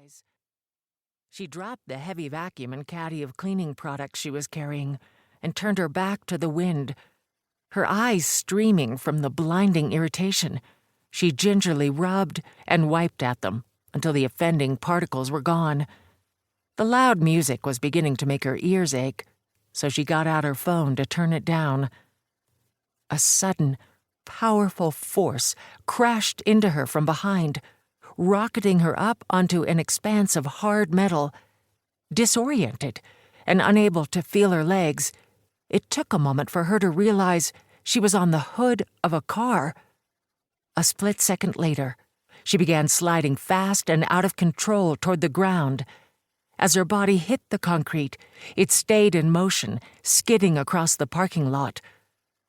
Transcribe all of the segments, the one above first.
eyes. She dropped the heavy vacuum and caddy of cleaning products she was carrying and turned her back to the wind, her eyes streaming from the blinding irritation. She gingerly rubbed and wiped at them until the offending particles were gone. The loud music was beginning to make her ears ache, so she got out her phone to turn it down. A sudden, powerful force crashed into her from behind, rocketing her up onto an expanse of hard metal. Disoriented and unable to feel her legs, it took a moment for her to realize she was on the hood of a car. A split second later, she began sliding fast and out of control toward the ground. As her body hit the concrete, it stayed in motion, skidding across the parking lot.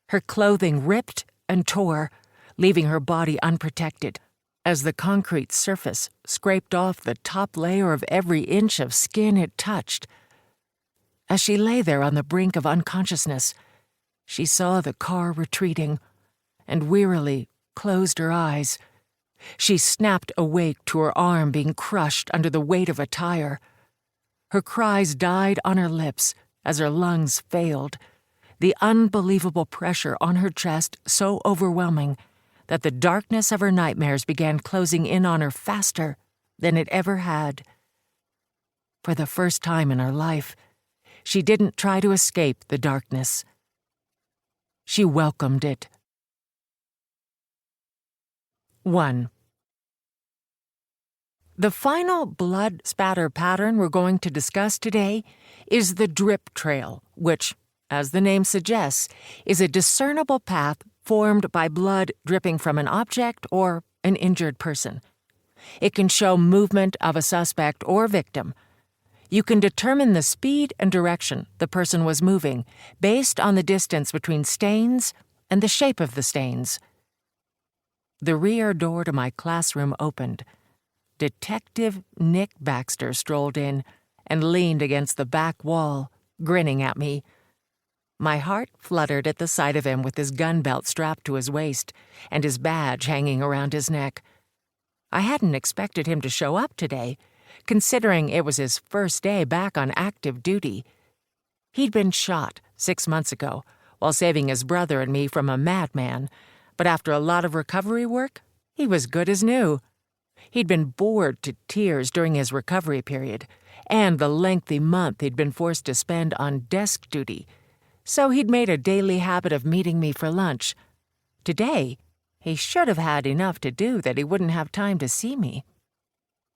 Her clothing ripped and tore, leaving her body unprotected, as the concrete surface scraped off the top layer of every inch of skin it touched. As she lay there on the brink of unconsciousness, she saw the car retreating and wearily closed her eyes. She snapped awake to her arm being crushed under the weight of a tire. Her cries died on her lips as her lungs failed, the unbelievable pressure on her chest so overwhelming that the darkness of her nightmares began closing in on her faster than it ever had. For the first time in her life, she didn't try to escape the darkness. She welcomed it. 1. The final blood spatter pattern we're going to discuss today is the drip trail, which, as the name suggests, is a discernible path formed by blood dripping from an object or an injured person. It can show movement of a suspect or victim. You can determine the speed and direction the person was moving based on the distance between stains and the shape of the stains. The rear door to my classroom opened. Detective Nick Baxter strolled in and leaned against the back wall, grinning at me. My heart fluttered at the sight of him with his gun belt strapped to his waist and his badge hanging around his neck. I hadn't expected him to show up today, considering it was his first day back on active duty. He'd been shot 6 months ago while saving his brother and me from a madman, but after a lot of recovery work, he was good as new. He'd been bored to tears during his recovery period and the lengthy month he'd been forced to spend on desk duty, so he'd made a daily habit of meeting me for lunch. Today, he should have had enough to do that he wouldn't have time to see me.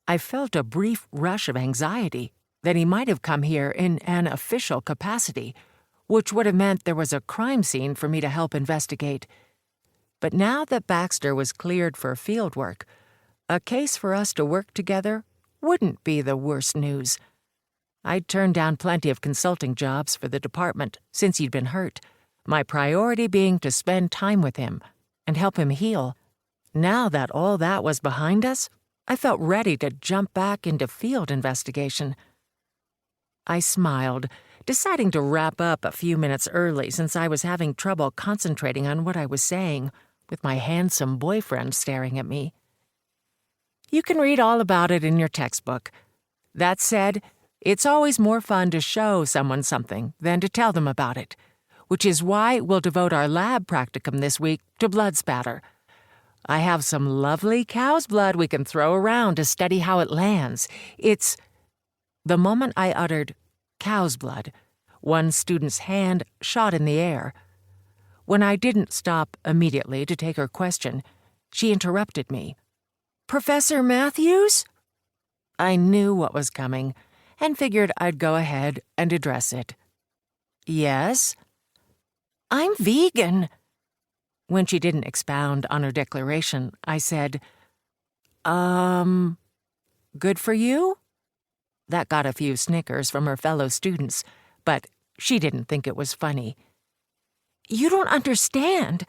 I felt a brief rush of anxiety that he might have come here in an official capacity, which would have meant there was a crime scene for me to help investigate. But now that Baxter was cleared for field work, a case for us to work together wouldn't be the worst news. I'd turned down plenty of consulting jobs for the department since he'd been hurt, my priority being to spend time with him and help him heal. Now that all that was behind us, I felt ready to jump back into field investigation. I smiled, deciding to wrap up a few minutes early since I was having trouble concentrating on what I was saying, with my handsome boyfriend staring at me. You can read all about it in your textbook. That said, it's always more fun to show someone something than to tell them about it, which is why we'll devote our lab practicum this week to blood spatter. I have some lovely cow's blood we can throw around to study how it lands. It's... The moment I uttered cow's blood, one student's hand shot in the air. When I didn't stop immediately to take her question, she interrupted me. "Professor Matthews?" I knew what was coming and figured I'd go ahead and address it. "Yes?" "I'm vegan." When she didn't expound on her declaration, I said, good for you?" That got a few snickers from her fellow students, but she didn't think it was funny. "You don't understand.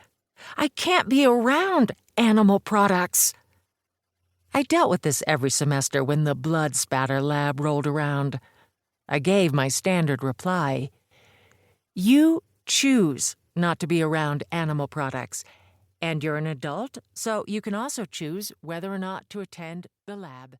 I can't be around animal products." I dealt with this every semester when the blood spatter lab rolled around. I gave my standard reply. You choose not to be around animal products, and you're an adult, so you can also choose whether or not to attend the lab.